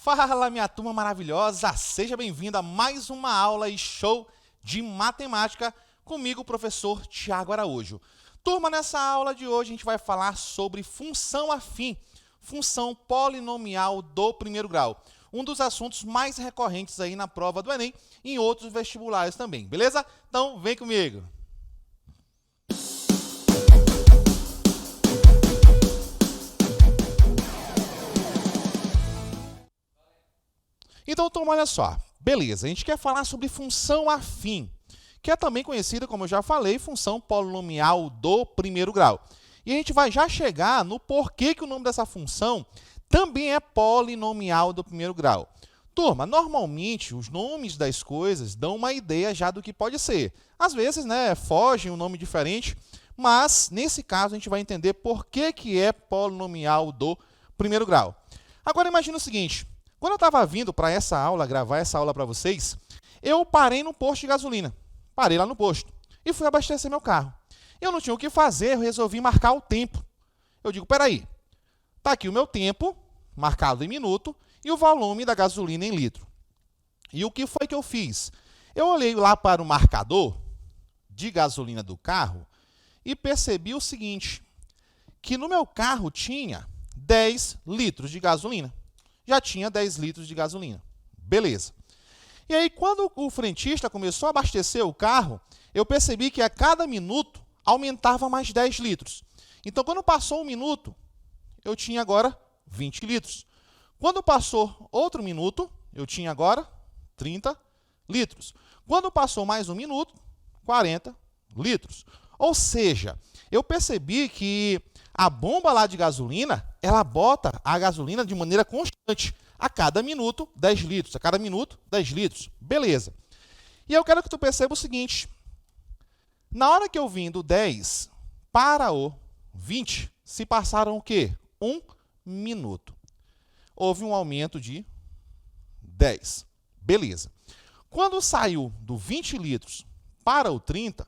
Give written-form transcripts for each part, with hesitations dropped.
Fala, minha turma maravilhosa! Seja bem-vindo a mais uma aula e show de matemática comigo, o professor Tiago Araújo. Turma, nessa aula de hoje a gente vai falar sobre função afim, função polinomial do primeiro grau. Um dos assuntos mais recorrentes aí na prova do Enem e em outros vestibulares também, beleza? Então, vem comigo! Então, turma, olha só. Beleza, a gente quer falar sobre função afim, que é também conhecida, como eu já falei, função polinomial do primeiro grau. E a gente vai já chegar no porquê que o nome dessa função também é polinomial do primeiro grau. Turma, normalmente, os nomes das coisas dão uma ideia já do que pode ser. Às vezes, fogem um nome diferente, mas, nesse caso, a gente vai entender por que é polinomial do primeiro grau. Agora, imagina o seguinte. Quando eu estava vindo para essa aula, gravar essa aula para vocês, eu parei no posto de gasolina. Parei lá no posto e fui abastecer meu carro. Eu não tinha o que fazer, eu resolvi marcar o tempo. Eu digo, peraí, está aqui o meu tempo, marcado em minuto, e o volume da gasolina em litro. E o que foi que eu fiz? Eu olhei lá para o marcador de gasolina do carro e percebi o seguinte, que no meu carro tinha 10 litros de gasolina. Já tinha 10 litros de gasolina. Beleza. E aí, quando o frentista começou a abastecer o carro, eu percebi que a cada minuto aumentava mais 10 litros. Então, quando passou um minuto, eu tinha agora 20 litros. Quando passou outro minuto, eu tinha agora 30 litros. Quando passou mais um minuto, 40 litros. Ou seja, eu percebi que a bomba lá de gasolina, ela bota a gasolina de maneira constante. A cada minuto, 10 litros. A cada minuto, 10 litros. Beleza. E eu quero que tu perceba o seguinte. Na hora que eu vim do 10 para o 20, se passaram o quê? 1 minuto. Houve um aumento de 10. Beleza. Quando saiu do 20 litros para o 30,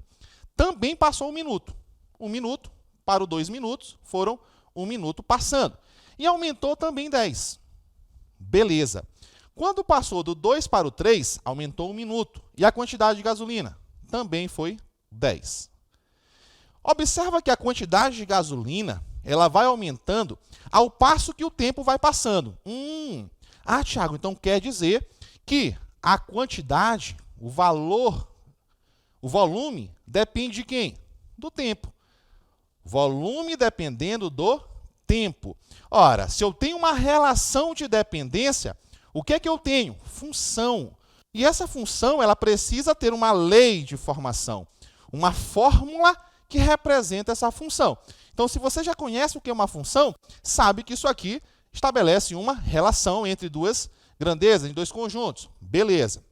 também passou 1 minuto. 1 minuto para o 2 minutos, foram 1 minuto passando. E aumentou também 10. Beleza. Quando passou do 2 para o 3, aumentou 1 minuto. E a quantidade de gasolina? Também foi 10. Observa que a quantidade de gasolina ela vai aumentando ao passo que o tempo vai passando. Tiago, então quer dizer que a quantidade, o valor, o volume, depende de quem? Do tempo. Volume dependendo do tempo. Ora, se eu tenho uma relação de dependência, o que é que eu tenho? Função. E essa função ela precisa ter uma lei de formação, uma fórmula que representa essa função. Então, se você já conhece o que é uma função, sabe que isso aqui estabelece uma relação entre duas grandezas, em dois conjuntos. Beleza.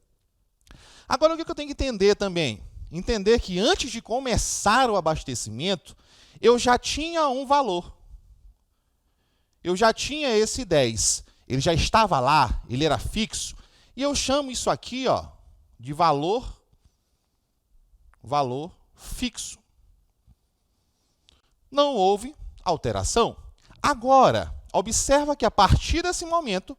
Agora, o que eu tenho que entender também? Entender que antes de começar o abastecimento, eu já tinha um valor. Eu já tinha esse 10. Ele já estava lá, ele era fixo. E eu chamo isso aqui de valor fixo. Não houve alteração. Agora, observa que a partir desse momento,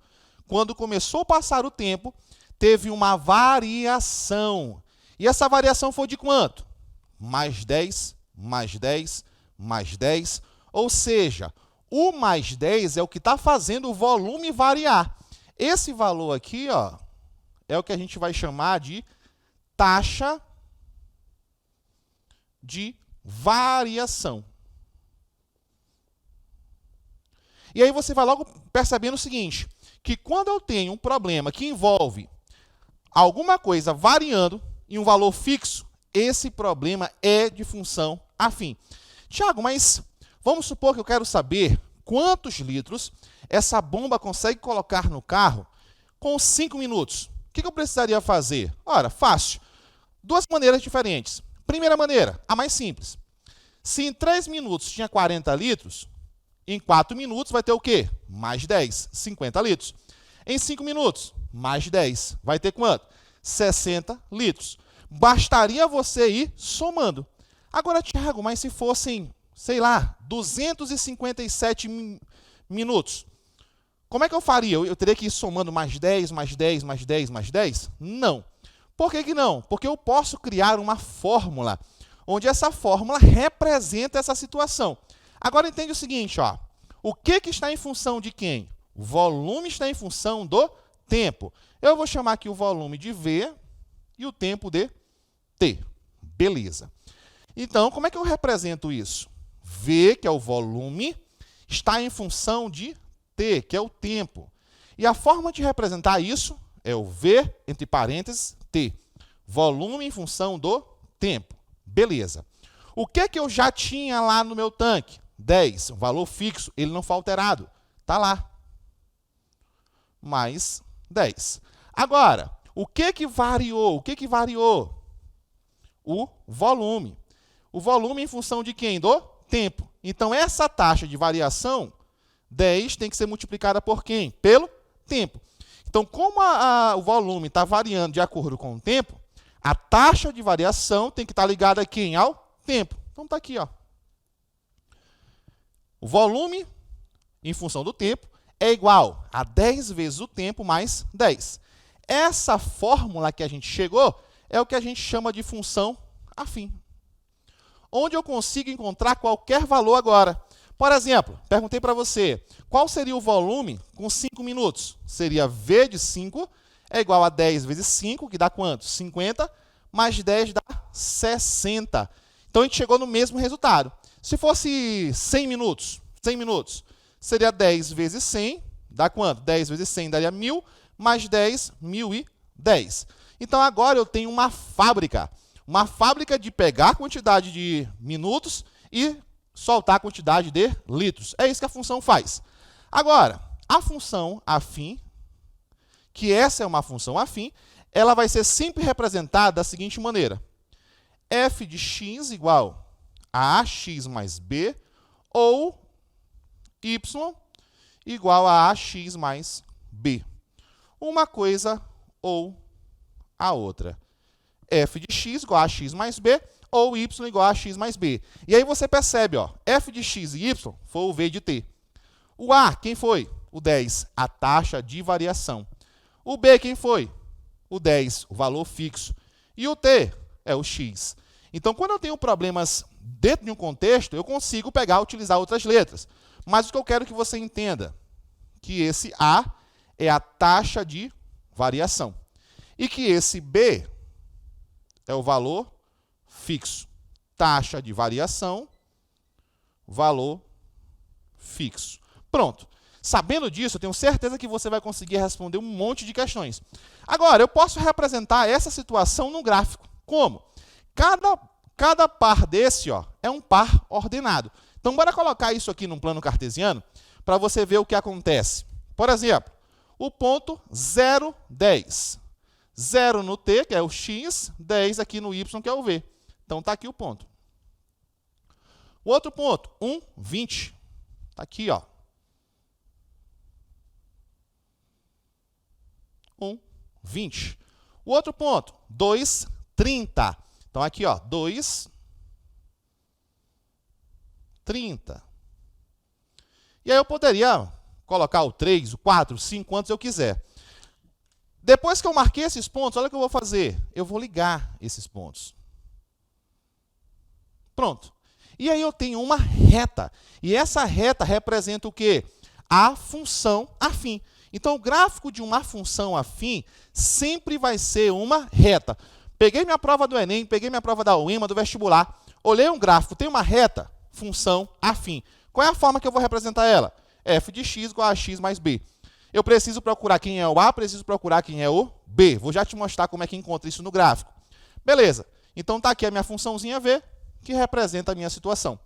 quando começou a passar o tempo, teve uma variação. E essa variação foi de quanto? Mais 10, mais 10, mais 10, ou seja, o mais 10 é o que está fazendo o volume variar. Esse valor aqui é o que a gente vai chamar de taxa de variação. E aí você vai logo percebendo o seguinte, que quando eu tenho um problema que envolve alguma coisa variando em um valor fixo, esse problema é de função afim. Tiago, mas vamos supor que eu quero saber quantos litros essa bomba consegue colocar no carro com 5 minutos. O que eu precisaria fazer? Ora, fácil. Duas maneiras diferentes. Primeira maneira, a mais simples. Se em 3 minutos tinha 40 litros, em 4 minutos vai ter o quê? Mais 10, 50 litros. Em 5 minutos, mais 10. Vai ter quanto? 60 litros. Bastaria você ir somando. Agora, Tiago, mas se fossem, sei lá, 257 minutos, Como é que eu faria? Eu teria que ir somando mais 10, mais 10, mais 10, mais 10? Não. Por que não? Porque eu posso criar uma fórmula, onde essa fórmula representa essa situação. Agora entende o seguinte, ó. O que está em função de quem? O volume está em função do tempo. Eu vou chamar aqui o volume de V e o tempo de T. Beleza. Então, como é que eu represento isso? V, que é o volume, está em função de T, que é o tempo. E a forma de representar isso é o V, entre parênteses, T. Volume em função do tempo. Beleza. O que eu já tinha lá no meu tanque? 10, um valor fixo, ele não foi alterado. Está lá. Mais 10. Agora, o que variou? O que variou? O volume. O volume em função de quem? Do tempo. Então, essa taxa de variação, 10 tem que ser multiplicada por quem? Pelo tempo. Então, como o volume está variando de acordo com o tempo, a taxa de variação tem que estar ligada a quem? Ao tempo. Então, está aqui, ó. O volume, em função do tempo, é igual a 10 vezes o tempo mais 10. Essa fórmula que a gente chegou é o que a gente chama de função afim. Onde eu consigo encontrar qualquer valor agora. Por exemplo, perguntei para você, qual seria o volume com 5 minutos? Seria V de 5 é igual a 10 vezes 5, que dá quanto? 50, mais 10 dá 60. Então, a gente chegou no mesmo resultado. Se fosse 100 minutos, seria 10 vezes 100, dá quanto? 10 vezes 100 daria 1.000, mais 10, 1.010. Então, agora eu tenho uma fábrica de pegar a quantidade de minutos e soltar a quantidade de litros. É isso que a função faz. Agora, a função afim, que essa é uma função afim, ela vai ser sempre representada da seguinte maneira. F de x igual a ax mais b, ou y igual a ax mais b. Uma coisa ou a outra. F de x igual a ax mais b, ou y igual a ax mais b. E aí você percebe, ó, f de x e y foi o v de t. O a, quem foi? O 10, a taxa de variação. O b, quem foi? O 10, o valor fixo. E o t é o x. Então, quando eu tenho problemas dentro de um contexto, eu consigo utilizar outras letras. Mas o que eu quero que você entenda, que esse a é a taxa de variação. E que esse b é o valor fixo. Taxa de variação, valor fixo. Pronto. Sabendo disso, eu tenho certeza que você vai conseguir responder um monte de questões. Agora, eu posso representar essa situação no gráfico. Como? Cada par desse, ó, é um par ordenado. Então, bora colocar isso aqui num plano cartesiano para você ver o que acontece. Por exemplo, o ponto 0, 10. 0 no t, que é o x, 10 aqui no y, que é o v. Então, está aqui o ponto. O outro ponto, 1, 20. Está aqui, ó. 1, 20. O outro ponto, 2, 30. Então, aqui, ó, 2, 30. E aí eu poderia colocar o 3, o 4, o 5, quantos eu quiser. Depois que eu marquei esses pontos, olha o que eu vou fazer. Eu vou ligar esses pontos. Pronto. E aí eu tenho uma reta. E essa reta representa o quê? A função afim. Então, o gráfico de uma função afim sempre vai ser uma reta. Peguei minha prova do Enem, peguei minha prova da UEMA, do vestibular, olhei um gráfico, tem uma reta, função afim. Qual é a forma que eu vou representar ela? F de x igual a x mais b. Eu preciso procurar quem é o A, preciso procurar quem é o B. Vou já te mostrar como é que encontra isso no gráfico. Beleza. Então, está aqui a minha funçãozinha V, que representa a minha situação.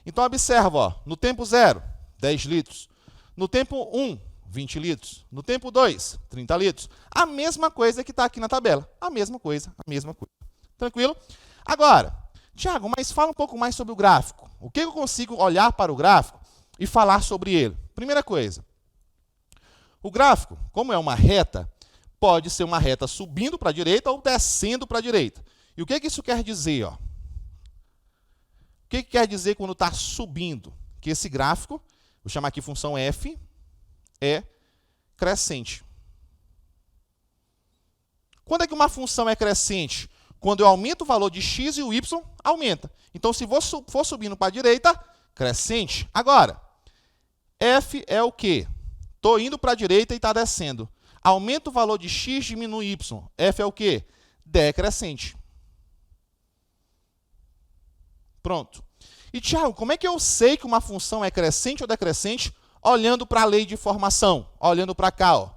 Então, observa, ó, no tempo 0, 10 litros. No tempo 1, 20 litros. No tempo 2, 30 litros. A mesma coisa que está aqui na tabela. A mesma coisa, a mesma coisa. Tranquilo? Agora, Tiago, mas fala um pouco mais sobre o gráfico. O que eu consigo olhar para o gráfico e falar sobre ele? Primeira coisa. O gráfico, como é uma reta, pode ser uma reta subindo para a direita ou descendo para a direita. E o que isso quer dizer? Ó? O que quer dizer quando está subindo? Que esse gráfico, vou chamar aqui função f, é crescente. Quando é que uma função é crescente? Quando eu aumento o valor de x e o y aumenta. Então, se for subindo para a direita, crescente. Agora, f é o quê? Estou indo para a direita e está descendo. Aumenta o valor de x, diminui y. F é o quê? Decrescente. Pronto. E, Tiago, como é que eu sei que uma função é crescente ou decrescente olhando para a lei de formação? Olhando para cá, ó.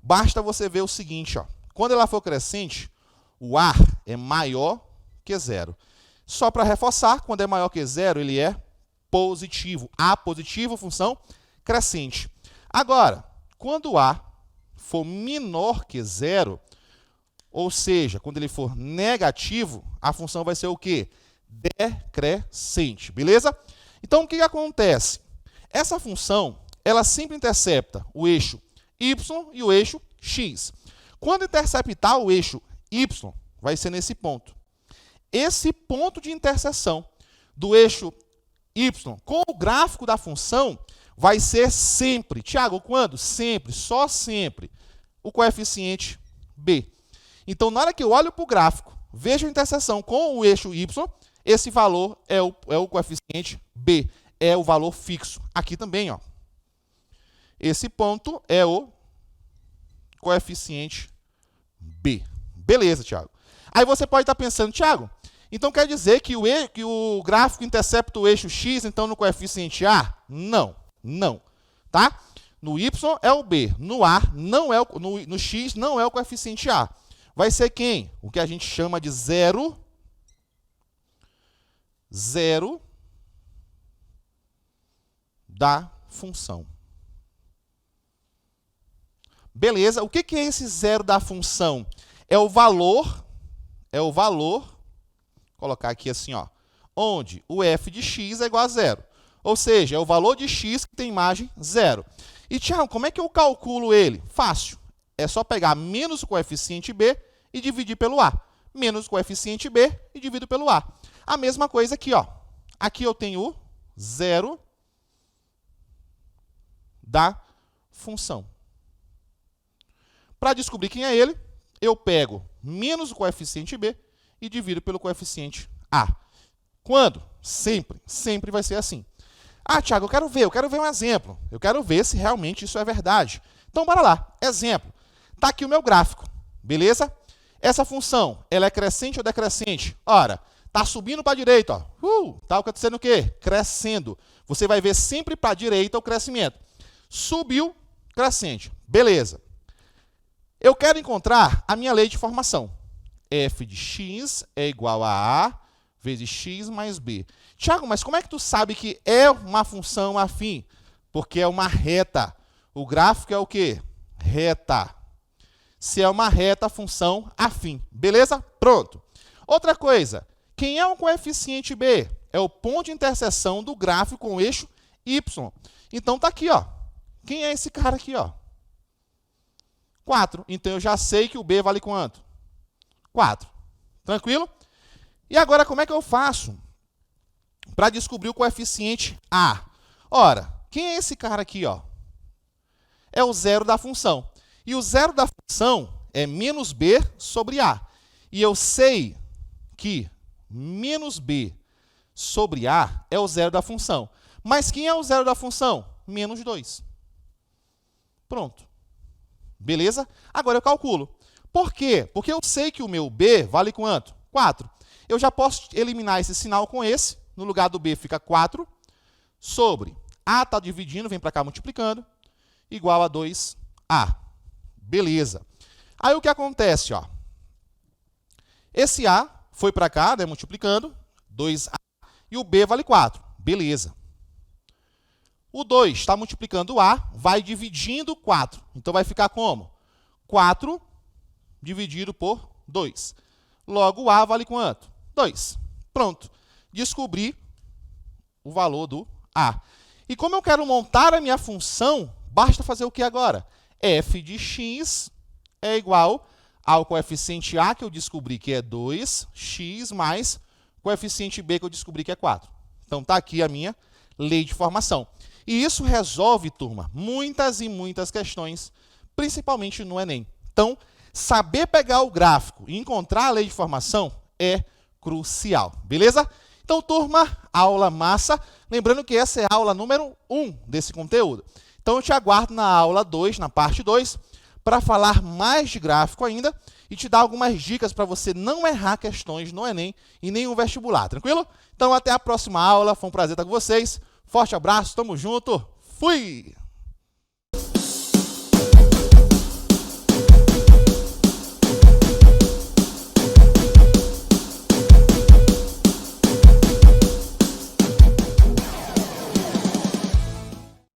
Basta você ver o seguinte, ó. Quando ela for crescente, o A é maior que zero. Só para reforçar, quando é maior que zero, ele é positivo. A positivo, função crescente. Agora, quando o A for menor que zero, ou seja, quando ele for negativo, a função vai ser o quê? Decrescente, beleza? Então, o que acontece? Essa função, ela sempre intercepta o eixo y e o eixo x. Quando interceptar o eixo y, vai ser nesse ponto. Esse ponto de interseção do eixo y com o gráfico da função vai ser sempre, Tiago, quando? Sempre, só sempre, o coeficiente b. Então, na hora que eu olho para o gráfico, vejo a interseção com o eixo y, esse valor é o coeficiente b, é o valor fixo. Aqui também, ó. Esse ponto é o coeficiente b. Beleza, Tiago. Aí você pode estar pensando, Tiago, então quer dizer que o gráfico intercepta o eixo x, então no coeficiente a? Não, não. Tá? No y é o b, no a não é no x não é o coeficiente a. Vai ser quem? O que a gente chama de zero da função. Beleza, o que é esse zero da função? É o valor, vou colocar aqui assim, ó, onde o f de x é igual a zero. Ou seja, é o valor de x que tem imagem zero. E, Tiago, como é que eu calculo ele? Fácil. É só pegar menos o coeficiente b e dividir pelo a. Menos o coeficiente b e divido pelo a. A mesma coisa aqui, ó. Aqui eu tenho o zero da função. Para descobrir quem é ele, eu pego menos o coeficiente b e divido pelo coeficiente a. Quando? Sempre. Sempre vai ser assim. Ah, Tiago, eu quero ver um exemplo. Eu quero ver se realmente isso é verdade. Então, bora lá. Exemplo. Está aqui o meu gráfico. Beleza? Essa função, ela é crescente ou decrescente? Ora, está subindo para a direita. Está acontecendo o quê? Crescendo. Você vai ver sempre para a direita o crescimento. Subiu, crescente. Beleza. Eu quero encontrar a minha lei de formação. F de x é igual a vezes x mais b. Tiago, mas como é que tu sabe que é uma função afim? Porque é uma reta. O gráfico é o quê? Reta. Se é uma reta, função afim. Beleza? Pronto. Outra coisa. Quem é o coeficiente b? É o ponto de interseção do gráfico com o eixo y. Então, tá aqui, ó. Quem é esse cara aqui, ó? 4. Então, eu já sei que o b vale quanto? 4. Tranquilo? E agora, como é que eu faço para descobrir o coeficiente a? Ora, quem é esse cara aqui, ó? É o zero da função. E o zero da função é menos b sobre a. E eu sei que menos b sobre a é o zero da função. Mas quem é o zero da função? Menos 2. Pronto. Beleza? Agora eu calculo. Por quê? Porque eu sei que o meu b vale quanto? 4. Eu já posso eliminar esse sinal com esse. No lugar do b fica 4 sobre a está dividindo, vem para cá multiplicando, igual a 2a. Beleza. Aí o que acontece? Ó? Esse a foi para cá, né, multiplicando, 2a, e o b vale 4. Beleza. O 2 está multiplicando o a, vai dividindo 4. Então, vai ficar como? 4 dividido por 2. Logo, o a vale quanto? 2. Pronto. Descobri o valor do a. E como eu quero montar a minha função, basta fazer o que agora? F de x é igual ao coeficiente a, que eu descobri que é 2x, mais o coeficiente b, que eu descobri que é 4. Então, está aqui a minha lei de formação. E isso resolve, turma, muitas e muitas questões principalmente no Enem. Então, saber pegar o gráfico e encontrar a lei de formação é crucial, beleza? Então, turma, aula massa. Lembrando que essa é a aula número 1 desse conteúdo. Então, eu te aguardo na aula 2, na parte 2, para falar mais de gráfico ainda e te dar algumas dicas para você não errar questões no Enem e nenhum vestibular, tranquilo? Então, até a próxima aula. Foi um prazer estar com vocês. Forte abraço, tamo junto. Fui!